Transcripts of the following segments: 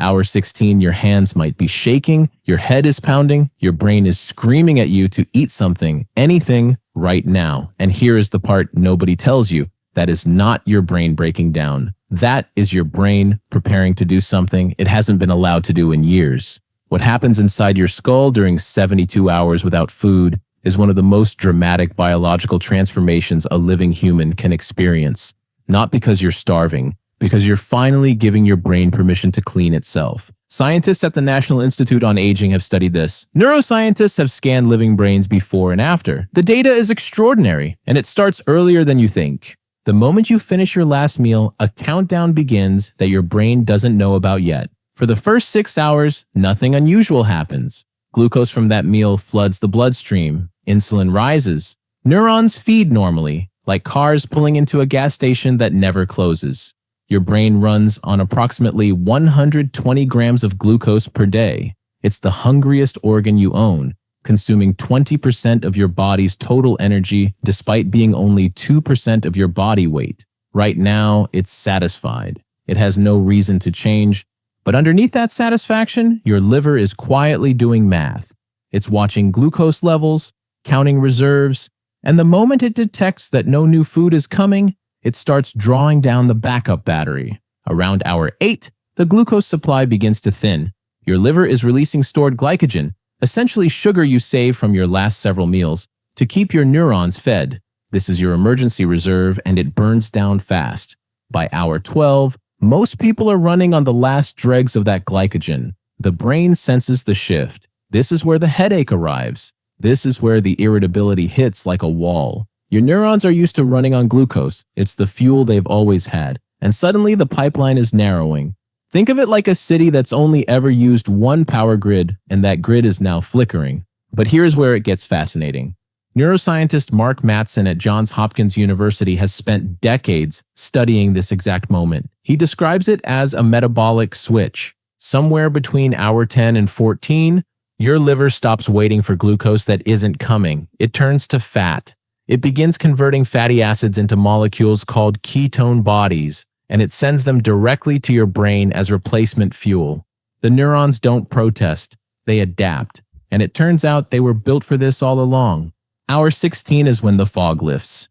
hour 16, your hands might be shaking, your head is pounding, your brain is screaming at you to eat something, anything, right now. And here is the part nobody tells you. That is not your brain breaking down. That is your brain preparing to do something it hasn't been allowed to do in years. What happens inside your skull during 72 hours without food is one of the most dramatic biological transformations a living human can experience. Not because you're starving, because you're finally giving your brain permission to clean itself. Scientists at the National Institute on Aging have studied this. Neuroscientists have scanned living brains before and after. The data is extraordinary, and it starts earlier than you think. The moment you finish your last meal, a countdown begins that your brain doesn't know about yet. For the first 6 hours, nothing unusual happens. Glucose from that meal floods the bloodstream. Insulin rises. Neurons feed normally, like cars pulling into a gas station that never closes. Your brain runs on approximately 120 grams of glucose per day. It's the hungriest organ you own, consuming 20% of your body's total energy despite being only 2% of your body weight. Right now, it's satisfied. It has no reason to change. But underneath that satisfaction, your liver is quietly doing math. It's watching glucose levels, counting reserves, and the moment it detects that no new food is coming, it starts drawing down the backup battery. Around hour 8, the glucose supply begins to thin. Your liver is releasing stored glycogen, essentially sugar you save from your last several meals, to keep your neurons fed. This is your emergency reserve, and it burns down fast. By hour 12, most people are running on the last dregs of that glycogen. The brain senses the shift. This is where the headache arrives. This is where the irritability hits like a wall. Your neurons are used to running on glucose. It's the fuel they've always had. And suddenly the pipeline is narrowing. Think of it like a city that's only ever used one power grid, and that grid is now flickering. But here's where it gets fascinating. Neuroscientist Mark Mattson at Johns Hopkins University has spent decades studying this exact moment. He describes it as a metabolic switch. Somewhere between hour 10 and 14, your liver stops waiting for glucose that isn't coming. It turns to fat. It begins converting fatty acids into molecules called ketone bodies, and it sends them directly to your brain as replacement fuel. The neurons don't protest, they adapt. And it turns out they were built for this all along. Hour 16 is when the fog lifts.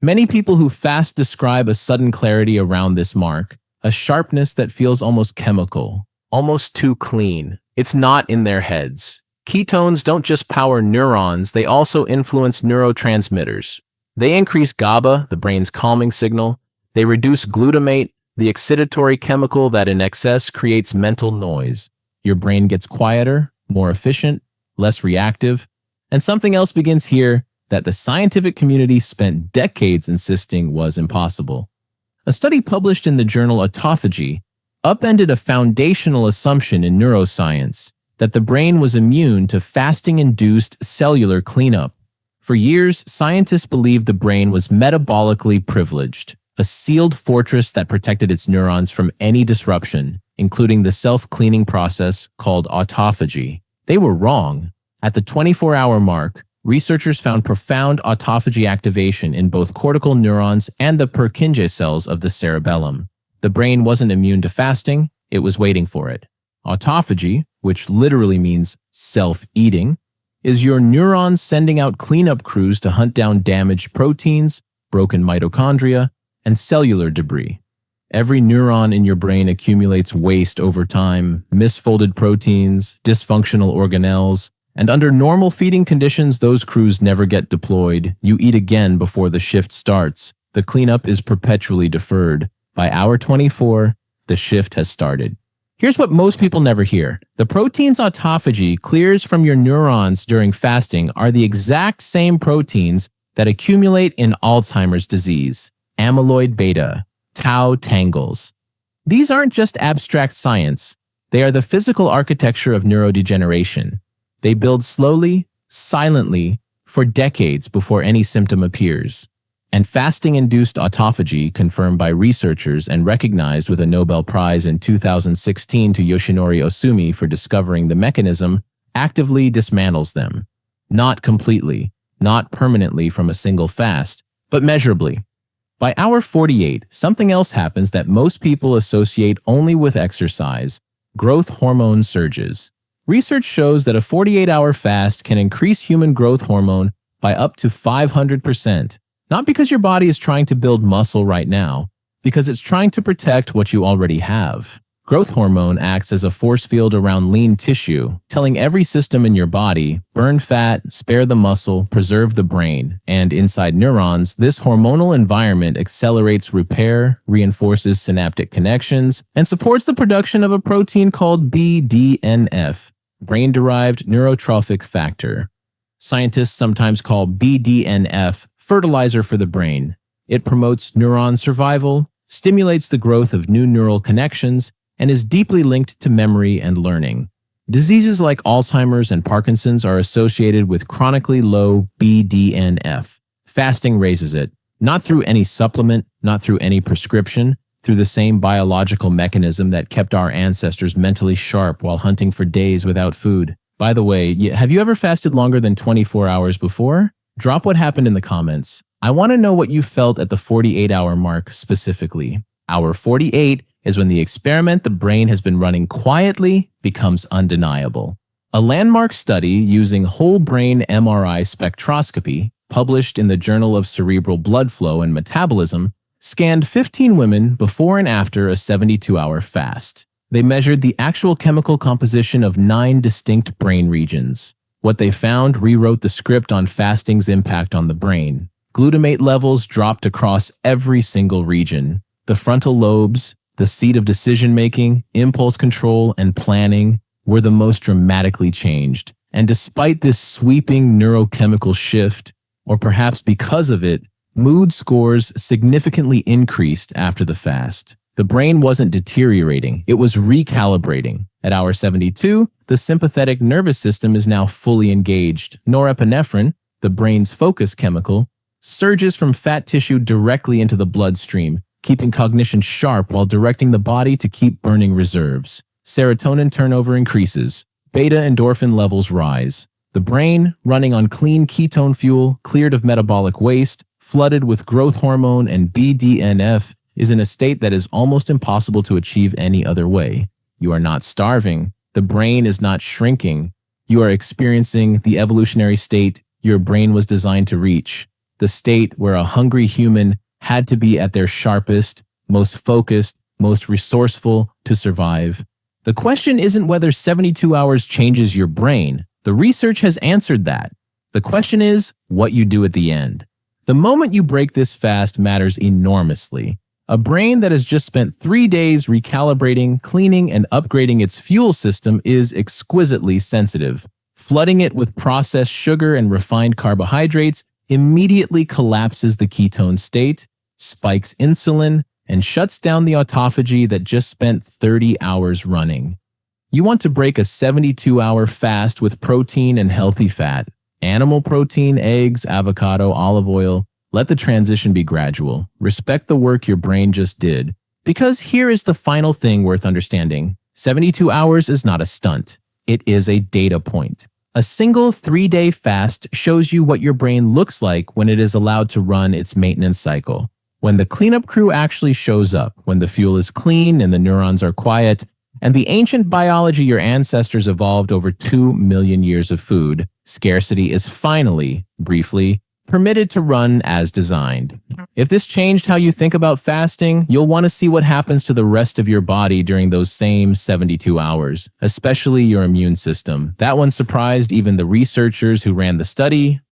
Many people who fast describe a sudden clarity around this mark, a sharpness that feels almost chemical, almost too clean. It's not in their heads. Ketones don't just power neurons, they also influence neurotransmitters. They increase GABA, the brain's calming signal. They reduce glutamate, the excitatory chemical that in excess creates mental noise. Your brain gets quieter, more efficient, less reactive. And something else begins here that the scientific community spent decades insisting was impossible. A study published in the journal Autophagy upended a foundational assumption in neuroscience that the brain was immune to fasting-induced cellular cleanup. For years, scientists believed the brain was metabolically privileged, a sealed fortress that protected its neurons from any disruption, including the self-cleaning process called autophagy. They were wrong. At the 24-hour mark, researchers found profound autophagy activation in both cortical neurons and the Purkinje cells of the cerebellum. The brain wasn't immune to fasting, it was waiting for it. Autophagy, which literally means self-eating, is your neurons sending out cleanup crews to hunt down damaged proteins, broken mitochondria, and cellular debris. Every neuron in your brain accumulates waste over time, misfolded proteins, dysfunctional organelles, and under normal feeding conditions, those crews never get deployed. You eat again before the shift starts. The cleanup is perpetually deferred. By hour 24, the shift has started. Here's what most people never hear. The proteins autophagy clears from your neurons during fasting are the exact same proteins that accumulate in Alzheimer's disease, amyloid beta, tau tangles. These aren't just abstract science. They are the physical architecture of neurodegeneration. They build slowly, silently, for decades before any symptom appears. And fasting-induced autophagy, confirmed by researchers and recognized with a Nobel Prize in 2016 to Yoshinori Osumi for discovering the mechanism, actively dismantles them. Not completely, not permanently from a single fast, but measurably. By hour 48, something else happens that most people associate only with exercise. Growth hormone surges. Research shows that a 48-hour fast can increase human growth hormone by up to 500%. Not because your body is trying to build muscle right now, because it's trying to protect what you already have. Growth hormone acts as a force field around lean tissue, telling every system in your body, burn fat, spare the muscle, preserve the brain. And inside neurons, this hormonal environment accelerates repair, reinforces synaptic connections, and supports the production of a protein called BDNF, brain-derived neurotrophic factor. Scientists sometimes call BDNF fertilizer for the brain. It promotes neuron survival, stimulates the growth of new neural connections, and is deeply linked to memory and learning. Diseases like Alzheimer's and Parkinson's are associated with chronically low BDNF. Fasting raises it, not through any supplement, not through any prescription, through the same biological mechanism that kept our ancestors mentally sharp while hunting for days without food. By the way, have you ever fasted longer than 24 hours before? Drop what happened in the comments. I want to know what you felt at the 48-hour mark specifically. Hour 48 is when the experiment the brain has been running quietly becomes undeniable. A landmark study using whole brain MRI spectroscopy, published in the Journal of Cerebral Blood Flow and Metabolism, scanned 15 women before and after a 72-hour fast. They measured the actual chemical composition of 9 distinct brain regions. What they found rewrote the script on fasting's impact on the brain. Glutamate levels dropped across every single region. The frontal lobes, the seat of decision-making, impulse control, and planning were the most dramatically changed. And despite this sweeping neurochemical shift, or perhaps because of it, mood scores significantly increased after the fast. The brain wasn't deteriorating, it was recalibrating. At hour 72, the sympathetic nervous system is now fully engaged. Norepinephrine, the brain's focus chemical, surges from fat tissue directly into the bloodstream, keeping cognition sharp while directing the body to keep burning reserves. Serotonin turnover increases. Beta endorphin levels rise. The brain, running on clean ketone fuel, cleared of metabolic waste, flooded with growth hormone and BDNF, is in a state that is almost impossible to achieve any other way. You are not starving. The brain is not shrinking. You are experiencing the evolutionary state your brain was designed to reach, the state where a hungry human had to be at their sharpest, most focused, most resourceful to survive. The question isn't whether 72 hours changes your brain. The research has answered that. The question is what you do at the end. The moment you break this fast matters enormously. A brain that has just spent 3 days recalibrating, cleaning, and upgrading its fuel system is exquisitely sensitive. Flooding it with processed sugar and refined carbohydrates immediately collapses the ketone state, spikes insulin, and shuts down the autophagy that just spent 30 hours running. You want to break a 72-hour fast with protein and healthy fat. Animal protein, eggs, avocado, olive oil. Let the transition be gradual. Respect the work your brain just did. Because here is the final thing worth understanding. 72 hours is not a stunt. It is a data point. A single 3-day fast shows you what your brain looks like when it is allowed to run its maintenance cycle. When the cleanup crew actually shows up, when the fuel is clean and the neurons are quiet, and the ancient biology your ancestors evolved over 2 million years of food, scarcity is finally, briefly, permitted to run as designed. If this changed how you think about fasting, you'll want to see what happens to the rest of your body during those same 72 hours, especially your immune system. That one surprised even the researchers who ran the study.